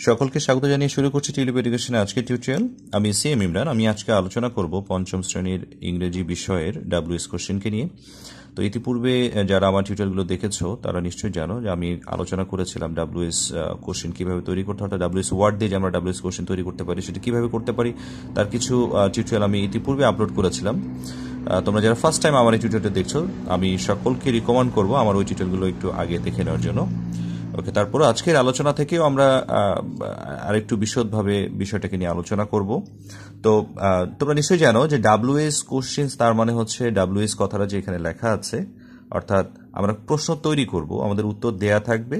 সকলকে স্বাগত জানিয়ে শুরু করছি টিউলিপ এডুকেশনের আজকের টিউটোরিয়াল। আমি সিএম ইমরান। আমি আজকে আলোচনা করব পঞ্চম শ্রেণীর ইংরেজি বিষয়ের ডাব্লিউএস কোশ্চেনকে নিয়ে। তো ইতিপূর্বে যারা আমার টিউটোরিয়ালগুলো দেখেছো তারা নিশ্চয়ই জানো যে আমি আলোচনা করেছিলাম ডাব্লিউএস কোশ্চেন কিভাবে তৈরি করতে হয়, ডাব্লিউএস ওয়ার্ড দিয়ে যে আমরা ডাব্লিউএস কোশ্চেন তৈরি করতে পারি সেটা কিভাবে করতে পারি তার কিছু টিউটোরিয়াল আমি ইতিপূর্বে আপলোড করেছিলাম। তোমরা যারা ফার্স্ট টাইম আমার এই টিউটোরিয়ালটা দেখছো, আমি সকলকে রিকমেন্ড করবো আমার ওই টিউটোরিয়ালগুলো একটু আগে দেখে নেওয়ার জন্য। ওকে, তারপর আজকের আলোচনা থেকেও আমরা আরেকটু বিশদভাবে বিষয়টাকে নিয়ে আলোচনা করব। তো তোমরা নিশ্চয়ই জানো যে ডাব্লিউএস কোশ্চেন্স তার মানে হচ্ছে ডাব্লিউএস কথাটা যে এখানে লেখা আছে, অর্থাৎ আমরা প্রশ্ন তৈরি করব, আমাদের উত্তর দেয়া থাকবে,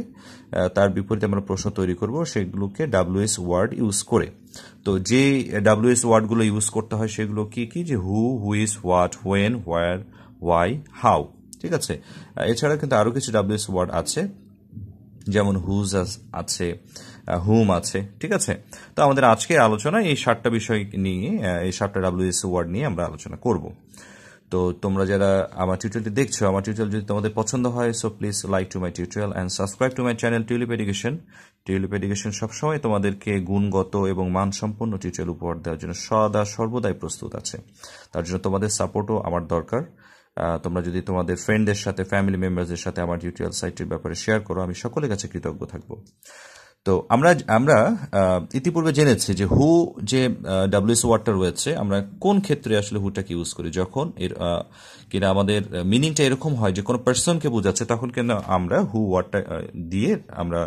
তার বিপরীতে আমরা প্রশ্ন তৈরি করব সেগুলোকে ডাব্লিউএস ওয়ার্ড ইউজ করে। তো যে ডাব্লিউএস ওয়ার্ডগুলো ইউজ করতে হয় সেগুলো কি কি, যে who, whose, what, when, where, why, how. ঠিক আছে, এছাড়া কিন্তু আরো কিছু ডাব্লিউএস ওয়ার্ড আছে, যেমন হুজ আছে, হুম আছে। ঠিক আছে, তো আমাদের আজকের আলোচনা এই 7টা বিষয় নিয়ে, এই 7টা ডাব্লিউএস ওয়ার্ড নিয়ে আমরা আলোচনা করব। তো তোমরা যারা আমার টিউটোরিয়ালটি দেখছো, আমার টিউটোরিয়াল যদি তোমাদের পছন্দ হয়, so please like to my tutorial and subscribe to my channel tulip education. Tulip education সবসময় তোমাদেরকে গুণগত এবং মানসম্পন্ন টিউটোরিয়াল উপহার দেওয়ার জন্য সর্বদাই প্রস্তুত আছে। তার জন্য তোমাদের সাপোর্টও আমার দরকার। তোমরা যদি তোমাদের ফ্রেন্ডদের সাথে, ফ্যামিলি মেম্বারদের সাথে আমার টিউটোরিয়াল সাইটের ব্যাপারে শেয়ার করো, আমি সকলের কাছে কৃতজ্ঞ থাকবো। তো আমরা ইতিপূর্বে জেনেছি যে হু, যে ডাব্লিউএস ওয়ার্ডটা রয়েছে, আমরা কোন ক্ষেত্রে আসলে হুটাকে ইউজ করি। যখন এর কিনা আমাদের মিনিংটা এরকম হয় যে কোনো পার্সনকে বোঝাচ্ছে, তখন কিন্তু আমরা হু ওয়ার্ডটা দিয়ে আমরা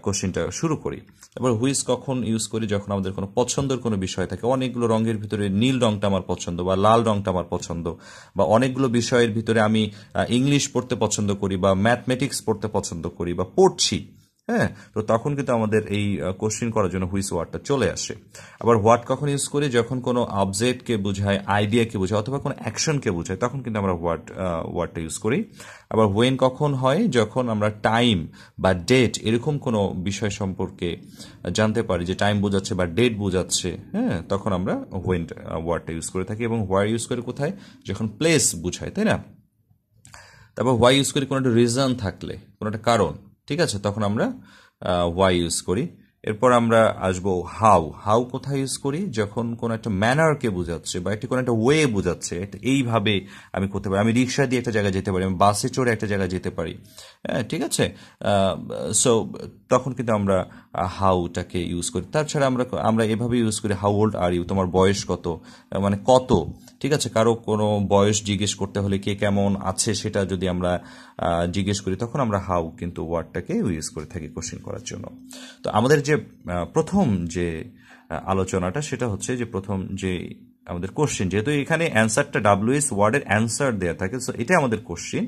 কোশ্চেনটা শুরু করি। তারপর হুইজ কখন ইউজ করি, যখন আমাদের কোনো পছন্দের কোনো বিষয় থাকে। অনেকগুলো রঙের ভিতরে নীল রংটা আমার পছন্দ বা লাল রংটা আমার পছন্দ, বা অনেকগুলো বিষয়ের ভিতরে আমি ইংলিশ পড়তে পছন্দ করি বা ম্যাথমেটিক্স পড়তে পছন্দ করি বা পড়ছি। হ্যাঁ, তো তখন কিন্তু আমাদের এই কোশ্চেন করার জন্য হুইচ ওয়ার্ডটা চলে আসে। আবার হোয়াট কখন ইউজ করি, যখন কোনো অবজেক্টকে বোঝায়, আইডিয়াকে বোঝায় অথবা কোনো অ্যাকশনকে বোঝায়, তখন কিন্তু আমরা ওয়ার্ডটা ইউজ করি। আবার হোয়েন কখন হয়, যখন আমরা টাইম বা ডেট এরকম কোনো বিষয় সম্পর্কে জানতে পারি যে টাইম বোঝাচ্ছে বা ডেট বোঝাচ্ছে, হ্যাঁ, তখন আমরা হোয়েন ওয়ার্ডটা ইউজ করে থাকি। এবং হোয়ার ইউজ করি কোথায়, যখন প্লেস বোঝায়, তাই না। তারপর হোয়াই ইউজ করি কোনো একটা রিজন থাকলে, কোনো একটা কারণ। ঠিক আছে, তখন আমরা ওয়াই ইউজ করি। এরপর আমরা আসবো হাউ। হাউ কোথায় ইউজ করি, যখন কোনো একটা ম্যানারকে বোঝাচ্ছে বা কোনো একটা ওয়ে বোঝাচ্ছে, এইভাবে আমি করতে পারি। আমি রিক্সা দিয়ে একটা জায়গায় যেতে পারি, আমি বাসে চড়ে একটা জায়গায় যেতে পারি। হ্যাঁ, ঠিক আছে, সো তখন কিন্তু আমরা হাউটাকে ইউজ করি। তাছাড়া আমরা এভাবে ইউজ করি, হাউ ওল্ড আর ইউ, তোমার বয়স কত, মানে কত। ঠিক আছে, কারো কোনো বয়স জিজ্ঞেস করতে হলে কে কেমন আছে সেটা যদি আমরা জিজ্ঞেস করি, তখন আমরা হাউ কিন্তু ওয়ার্ডটাকে ইউজ করে থাকি কোশ্চেন করার জন্য। তো আমাদের যে প্রথম যে আলোচনাটা, সেটা হচ্ছে যে প্রথম যে আমাদের কোশ্চেন, যেহেতু এখানে অ্যান্সারটা ডাব্লিউএস ওয়ার্ডের অ্যান্সার দেওয়া থাকে, সো এটা আমাদের কোশ্চেন।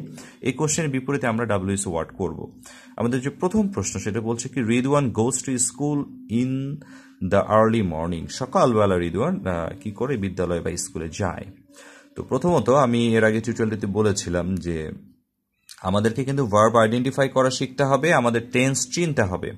এই কোশ্চেনের বিপরীতে আমরা ডাব্লিউএস ওয়ার্ড করব। আমাদের যে প্রথম প্রশ্ন, সেটা বলছে কি, Ridwan goes to school in the early morning. সকালবেলা রিদওয়ান কি করে বিদ্যালয় বা স্কুলে যায়। তো প্রথমত আমি এর আগে টিউটোরিয়ালটিতে বলেছিলাম যে আমাদেরকে কিন্তু ভার্ব আইডেন্টিফাই করা শিখতে হবে, আমাদের টেন্স চিনতে হবে।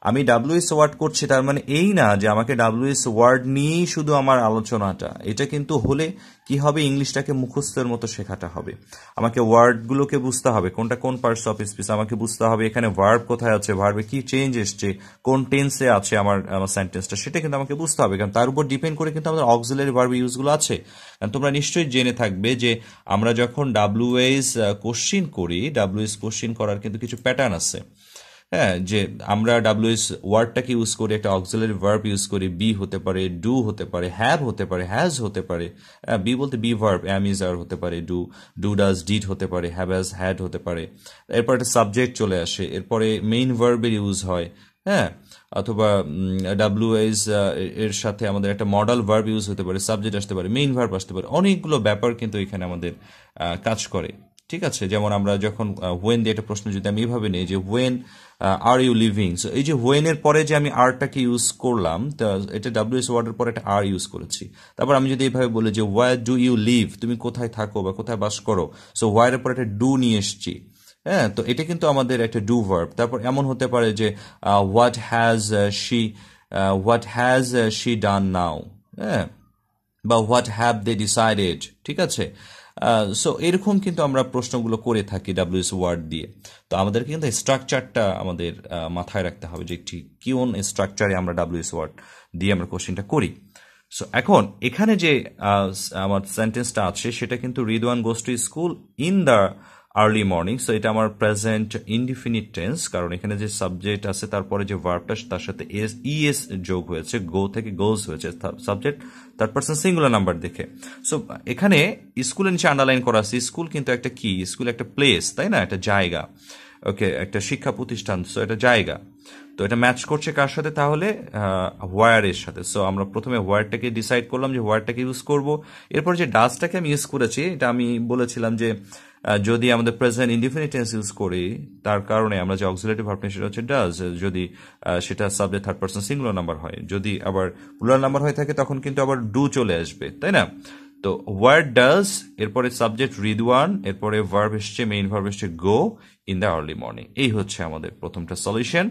আমি ডাব্লিউএস ওয়ার্ড করছি তার মানে এই না যে আমাকে ডাব্লিউএস ওয়ার্ড নিয়েই শুধু আমার আলোচনাটা। এটা কিন্তু হলে কি হবে, ইংলিশটাকে মুখস্থের মতো শেখাটা হবে। আমাকে ওয়ার্ডগুলোকে বুঝতে হবে, কোনটা কোন পার্টস অফ স্পিচ আমাকে বুঝতে হবে, এখানে ভার্ব কোথায় আছে, ভার্বে কি চেঞ্জ এসছে, কোন টেন্সে আছে আমার সেন্টেন্সটা, সেটা কিন্তু আমাকে বুঝতে হবে। কারণ তার উপর ডিপেন্ড করে কিন্তু আমাদের অক্সিলারি ভার্ব ইউজগুলো আছে। কারণ তোমরা নিশ্চয়ই জেনে থাকবে যে আমরা যখন ডাব্লিউএস কোশ্চিন করি, ডাব্লিউএস কোশ্চিন করার কিন্তু কিছু প্যাটার্ন আছে। হ্যাঁ, যে আমরা ডাব্লিউএস ওয়ার্ডটাকে ইউজ করি, একটা অক্সিলারি ভার্ব ইউজ করি, বি হতে পারে, ডু হতে পারে, হ্যাভ হতে পারে, হ্যাজ হতে পারে। বি বলতে বি ভার্ব, অ্যাম ইজ আর হতে পারে, ডু ডাজ ডিড হতে পারে, হ্যাভ হ্যাজ হ্যাড হতে পারে। এরপর একটা সাবজেক্ট চলে আসে, এরপরে মেইন ভার্বের ইউজ হয়। হ্যাঁ, অথবা ডাব্লিউএস এর সাথে আমাদের একটা মডাল ভার্ব ইউজ হতে পারে, সাবজেক্ট আসতে পারে, মেইন ভার্ব আসতে পারে। অনেকগুলো ব্যাপার কিন্তু এখানে আমাদের কাজ করে। ঠিক আছে, যেমন আমরা যখন হোয়েন দিয়ে একটা প্রশ্ন যদি আমি এইভাবে নিই যে when are you living, so এই যে হোয়েনের পরে যে আমি আরটাকে ইউজ করলাম, এটা ডাব্লিউএস ওয়ার্ডের পরে একটা আর ইউজ করেছি। তারপর আমি যদি এইভাবে বলি যে হোয়ার ডু ইউ লিভ, তুমি কোথায় থাকো বা কোথায় বাস করো, সো হোয়ারের পরে একটা ডু নিয়ে এসছি। হ্যাঁ, তো এটা কিন্তু আমাদের একটা ডু ভার্ব। তারপর এমন হতে পারে যে হোয়াট হ্যাজ শি ডান নাও, হ্যাঁ, বা হোয়াট হ্যাভ দে ডিসাইডেড। ঠিক আছে, সো এরকম কিন্তু আমরা প্রশ্নগুলো করে থাকি ডাব্লিউএস ওয়ার্ড দিয়ে। তো আমাদেরকে কিন্তু স্ট্রাকচারটা আমাদের মাথায় রাখতে হবে যে ঠিক কোন স্ট্রাকচারে আমরা ডাব্লিউএস ওয়ার্ড দিয়ে আমরা কোশ্চেনটা করি। সো এখন এখানে যে আমার সেন্টেন্সটা আছে সেটা কিন্তু Ridwan goes to school in the early morning. So এটা আমার প্রেজেন্ট ইনডিফিনিট টেন্স, কারণ এখানে যে সাবজেক্ট আছে তারপরে যে ভার্বটা তার সাথে ইএস যোগ হয়েছে, গো থেকে গোজ হয়েছে, subject third person singular number দেখে। সো এখানে স্কুলের নিচে আন্ডারলাইন করা আছে, স্কুল কিন্তু একটা কি, স্কুল একটা প্লেস, তাই না, একটা জায়গা, ওকে, একটা শিক্ষা প্রতিষ্ঠান, সো এটা জায়গা। তো এটা ম্যাচ করছে কার সাথে, তাহলে হোয়ারের সাথে। সো আমরা প্রথমে হোয়ারটাকে ডিসাইড করলাম যে হোয়ারটাকে ইউজ করব। এরপর যে ডাজটাকে আমি ইউজ করেছি, এটা আমি বলেছিলাম যে যদি আমাদের প্রেজেন্ট ইনডিফিনিট টেন্স ইউজ করি তার কারণে আমরা যে অক্সিলারি ভার্ব নিই সেটা হচ্ছে ডাজ, যদি সেটা subject third person singular number হয়। যদি আবার প্লুরাল নাম্বার হয়ে থাকে তখন কিন্তু আবার ডু চলে আসবে, তাই না। তো হোয়ার ডাজ, এরপরে সাবজেক্ট রিদওয়ান, এরপরে ভার্ব এসছে, মেইন ভার্ব এসছে go in the early morning. এই হচ্ছে আমাদের প্রথমটা সলিউশন।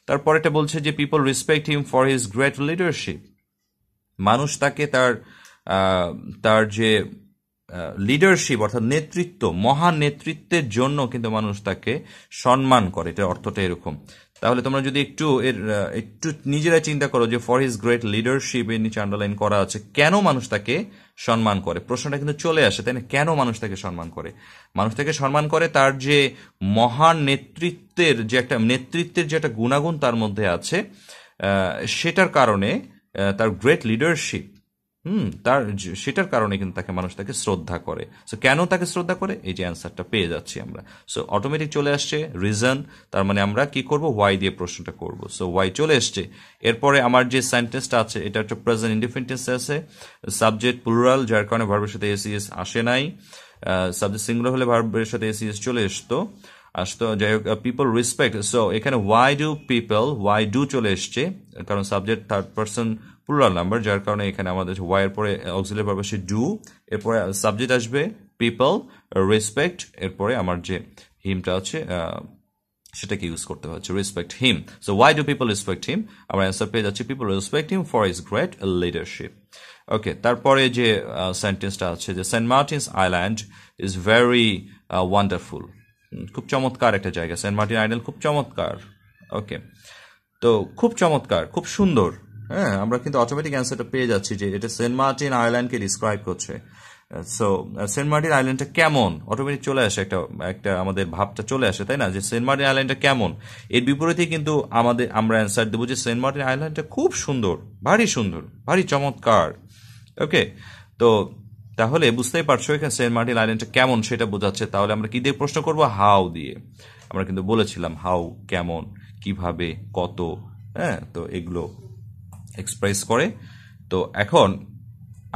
তারপরে এটা বলছে যে people respect him for his great leadership. মানুষ তাকে তার যে লিডারশিপ অর্থাৎ নেতৃত্ব, মহান নেতৃত্বের জন্য কিন্তু মানুষ তাকে সম্মান করে, এটার অর্থটা এরকম। তাহলে তোমরা যদি একটু নিজেরা চিন্তা করো যে ফর হিজ গ্রেট লিডারশিপ এর নিচে আন্ডারলাইন করা আছে, কেন মানুষ তাকে সম্মান করে, প্রশ্নটা কিন্তু চলে আসে, তাই না। কেন মানুষ তাকে সম্মান করে? মানুষ তাকে সম্মান করে তার যে মহান নেতৃত্বের যে একটা গুণাগুণ তার মধ্যে আছে, সেটার কারণে, তার গ্রেট লিডারশিপ, সেটার কারণে কিন্তু মানুষ তাকে শ্রদ্ধা করে। সো কেন তাকে শ্রদ্ধা করে, এই যে অ্যান্সারটা পেয়ে যাচ্ছি আমরা। সো অটোমেটিক চলে আসছে রিজন, তার মানে আমরা কি করব, ওয়াই দিয়ে প্রশ্নটা করব। সো ওয়াই চলে আসছে। এরপরে আমার যে সেন্টেন্সটা আছে এটা একটা প্রেজেন্ট ইনডিফিনিট টেন্স আছে, সাবজেক্ট প্লুরাল, যার কারণে ভার্বের সাথে এসইএস আসে নাই। সাবজেক্ট সিঙ্গুলার হলে ভার্বের সাথে এসইএস চলে আসতো, যাই হোক। পিপল রেসপেক্ট, সো এখানে ওয়াই ডু চলে এসছে, কারণ subject third person plural number, যার কারণে এখানে আমাদের ওয়াই এর পরে অক্সিলারি ভার্ব আসে ডু, এরপরে সাবজেক্ট আসবে পিপল রেসপেক্ট, এরপরে আমার যে হিমটা আছে সেটাকে ইউজ করতে হচ্ছে, respect him. So why do people respect him, আমরা অ্যান্সার পেয়ে যাচ্ছি people respect him for his great leadership. Okay, তারপরে যে সেন্টেন্সটা আছে যে Saint Martin's island is very wonderful. খুব চমৎকার একটা জায়গা, সেন্ট মার্টিন আইল্যান্ড খুব চমৎকার। ওকে, তো খুব চমৎকার, খুব সুন্দর। হ্যাঁ, আমরা কিন্তু অটোমেটিক অ্যান্সারটা পেয়ে যাচ্ছি যে এটা সেন্ট মার্টিন আইল্যান্ডকে ডিসক্রাইব করছে। সো সেন্ট মার্টিন আইল্যান্ডটা কেমন, অটোমেটিক চলে আসে, একটা আমাদের ভাবটা চলে আসে, তাই না, যে সেন্ট মার্টিন আইল্যান্ডটা কেমন। এর বিপরীতে কিন্তু আমরা অ্যান্সার দেবো যে সেন্ট মার্টিন আইল্যান্ডটা খুব সুন্দর, ভারী চমৎকার। ওকে, তো তাহলে বুঝতেই পারছো এখানে সেন্ট মার্টিন আইল্যান্ডটা কেমন সেটা বোঝাচ্ছে। তাহলে আমরা কি দিয়ে প্রশ্ন করবো, হাউ দিয়ে। আমরা কিন্তু বলেছিলাম হাউ, কেমন, কিভাবে, কত, হ্যাঁ, তো এগুলো এক্সপ্রেস করে। তো এখন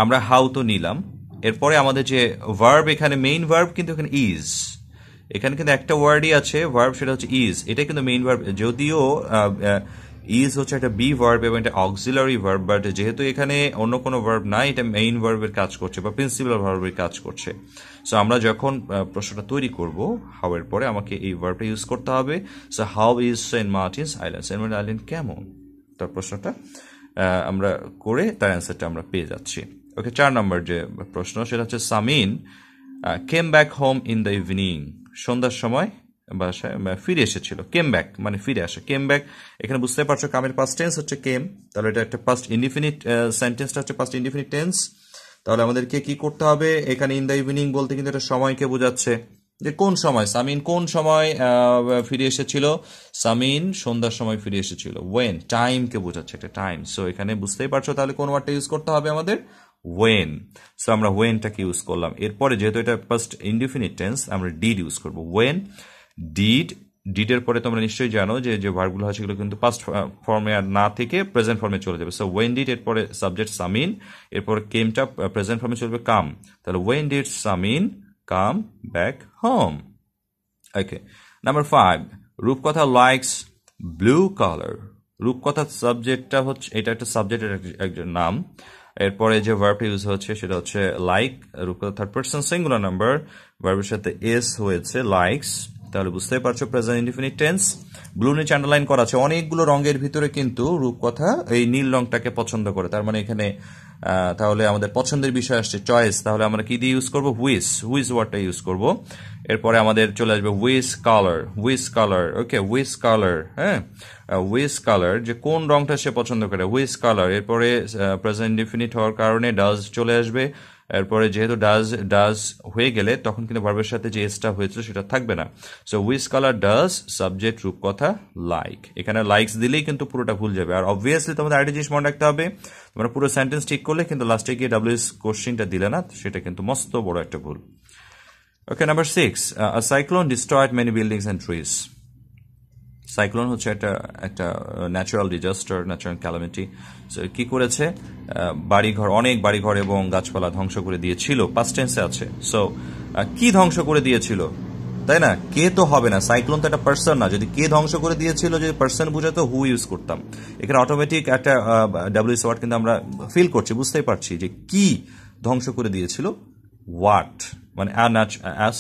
আমরা হাউ তো নিলাম, এরপরে আমাদের যে ভার্ব, এখানে মেইন ভার্ব কিন্তু এখানে ইজ, এখানে কিন্তু একটা ওয়ার্ডই আছে ভার্ব, সেটা হচ্ছে ইজ। এটা কিন্তু মেইন ভার্ব, যদিও ইজ হচ্ছে একটা বি ভার্ব এবং এটা অক্সিলারি ভার্ব, বাট যেহেতু এখানে অন্য কোনো ভার্ব নাই, এটা মেইন ভার্বের কাজ করছে বা প্রিন্সিপাল ভার্বের কাজ করছে। সো আমরা যখন প্রশ্নটা তৈরি করব হাউ এর পরে আমাকে এই ভার্বটা ইউজ করতে হবে। So how is Saint Martin's Island, Saint Martin Island কেমন, তার প্রশ্নটা আমরা করে তার অ্যান্সারটা আমরা পেয়ে যাচ্ছি। ওকে, 4 নম্বর যে প্রশ্ন সেটা হচ্ছে Samin came back home in the evening, সন্ধ্যার সময় বাসায় ফিরে এসেছিল। কেম ব্যাক মানে ফিরে আসে, কেম ব্যাক এখানে বুঝতে পারছো কামের পাস্ট টেন্স হচ্ছে কেম, তাহলে এটা একটা পাস্ট ইনডিফিনিট, সেন্টেন্সটা হচ্ছে পাস্ট ইনডিফিনিট টেন্স। তাহলে আমাদেরকে কি করতে হবে, এখানে ইন দ্য ইভিনিং বলতে কিন্তু এটা সময়কে বোঝাচ্ছে, যে কোন সময়, সামিন কোন সময় ফিরে এসেছিল, সামিন সন্ধ্যার সময় ফিরে এসেছিল। ওয়েন, টাইমকে বোঝাচ্ছে, একটা টাইম। সো এখানে বুঝতেই পারছো তাহলে কোন ওয়ার্ডটা ইউজ করতে হবে আমাদের, ওয়েন। সো আমরা ওয়েনটাকে ইউজ করলাম। এরপরে যেহেতু এটা ফার্স্ট ইনডিফিনিট টেন্স, আমরা ডিড ইউজ করবো, ওয়েন ডিডের পরে তোমরা নিশ্চয়ই জানো যে ভার্বগুলো হয় সেগুলো কিন্তু পাস্ট ফর্মে আর না থেকে প্রেজেন্ট ফর্মে চলে যাবে। সো ওয়েন ডিড, এরপরে সাবজেক্ট সামিন, এরপরে কেমটা প্রেজেন্ট ফর্মে চলবে কাম, তাহলে when did Samin come back home. Okay, number 5, Rupkatha likes blue colour. রূপকথার সাবজেক্টটা হচ্ছে, এটা একটা সাবজেক্টের একটা নাম। এরপরে যে ভার্বটা ইউজ হচ্ছে সেটা হচ্ছে লাইক, রূপকথা থার্ড পারসন সিঙ্গুলার নাম্বার, ভার্বের সাথে এস হয়েছে লাইকস। তাহলে বুঝতেই পারছো প্রেজেন্ট ইনডিফিনিট টেন্স। ব্লু নিচে আন্ডারলাইন করা আছে, অনেকগুলো রঙের ভিতরে কিন্তু রূপকথা এই নীল রংটাকে পছন্দ করে, তার মানে এখানে তাহলে আমাদের পছন্দের বিষয় আসছে চয়েস, তাহলে আমরা কি দিয়ে ইউজ করবো? হুইস ওয়ার্ডটা ইউজ করব। এরপরে আমাদের চলে আসবে হুইস কালার, ওকে, হুইস কালার, হ্যাঁ, হুইস কালার, যে কোন রংটা সে পছন্দ করে, হুইস কালার। এরপরে প্রেজেন্ট ইনডিফিনিট হওয়ার কারণে ডাজ চলে আসবে। এরপরে যেহেতু ডাজ হয়ে গেলে তখন কিন্তু ভার্বের সাথে যে এসটা হয়েছিল সেটা থাকবে না। So which colour does, subject রূপকথা লাইক। এখানে লাইকস দিলেই কিন্তু পুরোটা ভুল যাবে। আর অবভিয়াসলি তোমাদের আরেকটা জিনিস মনে রাখতে হবে, তোমরা পুরো সেন্টেন্স ঠিক করলে কিন্তু লাস্টে গিয়ে ডাব্লিউএস কোশ্চেনটা দিলে না, সেটা কিন্তু মস্ত বড় একটা ভুল। Okay, number 6, a cyclone destroyed many buildings and trees. Cyclone হচ্ছে একটা natural disaster, natural calamity. So কি করেছে? অনেক বাড়িঘর এবং গাছপালা ধ্বংস করে দিয়েছিল, পাস্ট টেন্সে আছে। সো কি ধ্বংস করে দিয়েছিল, তাই না? কে তো হবে না, সাইক্লোন তো একটা পার্সন না। যদি কে ধ্বংস করে দিয়েছিল, যদি পার্সন বুঝাতো হু ইউজ করতাম। এখানে অটোমেটিক একটা ডাব্লিউএস ওয়ার্ড কিন্তু আমরা ফিল করছি, বুঝতেই পারছি যে কি ধ্বংস করে দিয়েছিল, হোয়াট, মানে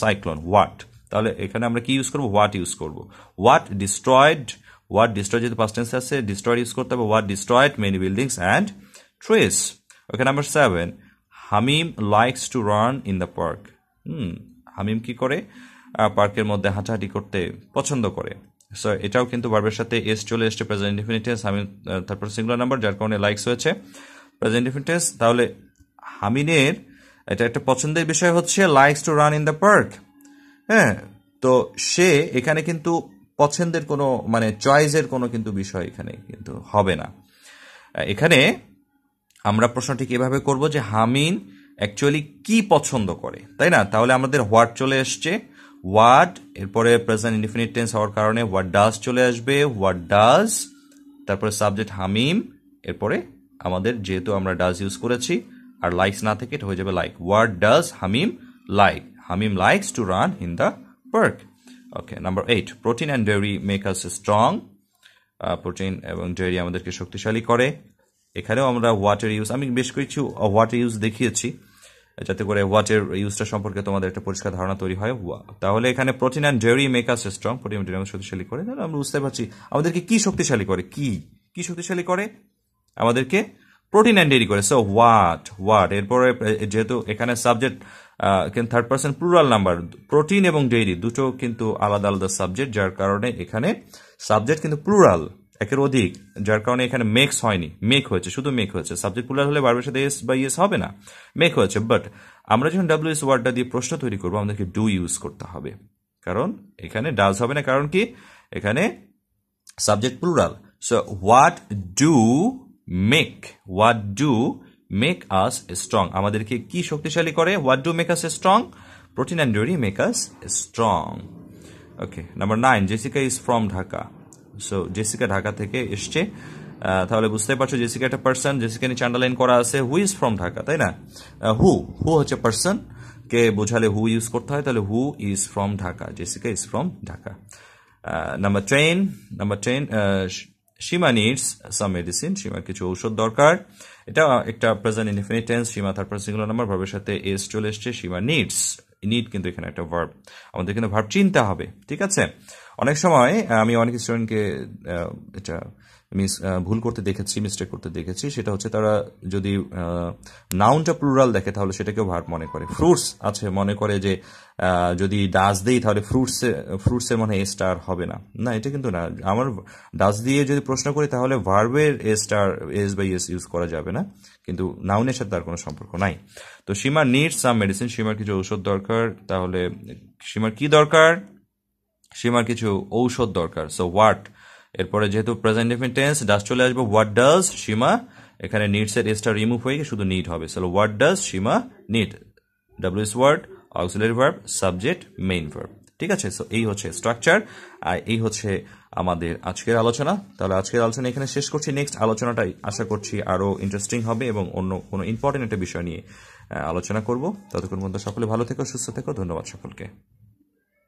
সাইক্লোন হোয়াট। তাহলে এখানে আমরা কি ইউজ করবো? হোয়াট ইউজ করবো। হোয়াট ডিস্ট্রয়েড যেহেতু পাস্ট টেন্সে আছে, ডিস্ট্রয়েড ইউজ করতে হবে। What destroyed many buildings and trees. Okay, number 7, Hamim likes to run in the park. Hamim কি করে? পার্কের মধ্যে হাঁটাহাঁটি করতে পছন্দ করে। সো এটাও কিন্তু ভার্বের সাথে এস চলে এসছে, প্রেজেন্ট ইনডিফিনিট টেন্স, হামিম তারপর সিঙ্গুলার নাম্বার, যার কারণে লাইকস হয়েছে প্রেজেন্ট ইনডিফিনিট টেন্স। তাহলে হামিনের এটা একটা পছন্দের বিষয় হচ্ছে likes to run in the park. হ্যাঁ, তো সে এখানে কিন্তু পছন্দের কোনো মানে চয়েসের কোনো কিন্তু বিষয় এখানে কিন্তু হবে না। এখানে আমরা প্রশ্নটি এভাবে করব যে হামিন অ্যাকচুয়ালি কি পছন্দ করে, তাই না? তাহলে আমাদের হোয়াট চলে এসছে, হোয়াট, এরপরে প্রেজেন্ট ইনডিফিনিট টেন্স হওয়ার কারণে হোয়াট ডাজ চলে আসবে, হোয়াট ডাজ, তারপরে সাবজেক্ট হামিম, এরপরে আমাদের যেহেতু আমরা ডাজ ইউজ করেছি আর লাইকস না থেকে এটা হয়ে যাবে like. What does Hamim like? Hamim likes to run in the park. Okay, number 8, protein and dairy make us strong. Protein এবং ডেয়ারি আমাদেরকে শক্তিশালী করে। এখানেও আমরা হোয়াটের ইউজ, আমি বেশ কিছু হোয়াটের ইউজ দেখিয়েছি যাতে করে হোয়াটের ইউজটা সম্পর্কে তোমাদের একটা পরিষ্কার ধারণা তৈরি হয়। তাহলে এখানে protein and dairy make us strong, protein আমাদের শক্তিশালী করে। তাহলে আমরা বুঝতে পারছি আমাদেরকে কি শক্তিশালী করে, কি শক্তিশালী করে আমাদেরকে? প্রোটিন অ্যান্ড ডেয়ারি করে। সো হোয়াট, এরপরে যেহেতু এখানে সাবজেক্ট কিন্তু third person plural number, protein এবং ডেইরি দুটো কিন্তু আলাদা আলাদা সাবজেক্ট, যার কারণে এখানে সাবজেক্ট কিন্তু প্লুরাল, একের অধিক, যার কারণে এখানে মেক হয়েছে, শুধু মেক হয়েছে। সাবজেক্ট প্লুরাল হলে ভার্বের সাথে এস বা ইয়েস হবে না, মেক হয়েছে। বাট আমরা যখন ডাব্লিউএস ওয়ার্ডটা দিয়ে প্রশ্ন তৈরি করবো, আমাদেরকে ডু ইউজ করতে হবে, কারণ এখানে ডাজ হবে না, কারণ কি এখানে subject plural. So what do make us strong, আমাদেরকে কি শক্তিশালী করে? What do make us strong? Protein and dairy make us strong. Okay, number 9, Jessica is from Dhaka. So Jessica Dhaka থেকে এসছে, তাহলে বুঝতে পারছো জেসিকা একটা পার্সন, জেসিকা নিচে আন্ডারলাইন করা আছে। হু ইজ ফ্রম ঢাকা, তাই না? হু হচ্ছে পার্সন, কে বোঝালে হু ইউজ করতে হয়, তাহলে who is from Dhaka, Jessica is from Dhaka. Number 10, Seema needs some medicine, সীমার কিছু ঔষধ দরকার। এটা একটা প্রেজেন্ট ইনডিফিনিট টেন্স, সীমা তারপর সিঙ্গুলার নাম্বার, ভার্বের সাথে এস চলে এসছে, সীমা নিডস, নিড কিন্তু এখানে একটা ভার্ব, আমাদের কিন্তু ভার্ব চিনতে হবে, ঠিক আছে? অনেক সময় আমি অনেক স্টুডেন্টকে এটা ভুল করতে দেখেছি, মিস্টেক করতে দেখেছি, সেটা হচ্ছে তারা যদি নাউনটা প্লুরাল দেখে তাহলে সেটাকেও ভার্ব মনে করে। ফ্রুটস আছে, মনে করে যে যদি ডাজ দেই তাহলে ফ্রুটসের মনে এ স্টার হবে না, এটা কিন্তু না। আমার ডাজ দিয়ে যদি প্রশ্ন করি তাহলে ভার্বের এস বা ইয়েস ইউজ করা যাবে না, কিন্তু নাউনের সাথে তার কোনো সম্পর্ক নাই। তো সীমা নিডস সাম মেডিসিন, সীমার কিছু ঔষধ দরকার। তাহলে সীমার কি দরকার? সীমার কিছু ঔষধ দরকার। সো হোয়াট, এরপরে যেহেতু প্রেজেন্ট ইনডিফিনিট টেন্স, ডাজ চলে আসবে। হোয়াট ডাজ সীমা, এখানে নিডস এর এসটা রিমুভ হয়ে শুধু নিড হবে। So what does Seema need, WH word, auxiliary verb, subject, main verb, ঠিক আছে? সো এই হচ্ছে স্ট্রাকচার, আর এই হচ্ছে আমাদের আজকের আলোচনা। তাহলে আজকের আলোচনা এখানে শেষ করছি। নেক্সট আলোচনাটাই আশা করছি আরো ইন্টারেস্টিং হবে এবং অন্য কোনো ইম্পর্টেন্ট একটা বিষয় নিয়ে আলোচনা করব। ততক্ষণ পর্যন্ত সকলে ভালো থেকো, সুস্থ থেকো। ধন্যবাদ সকলকে।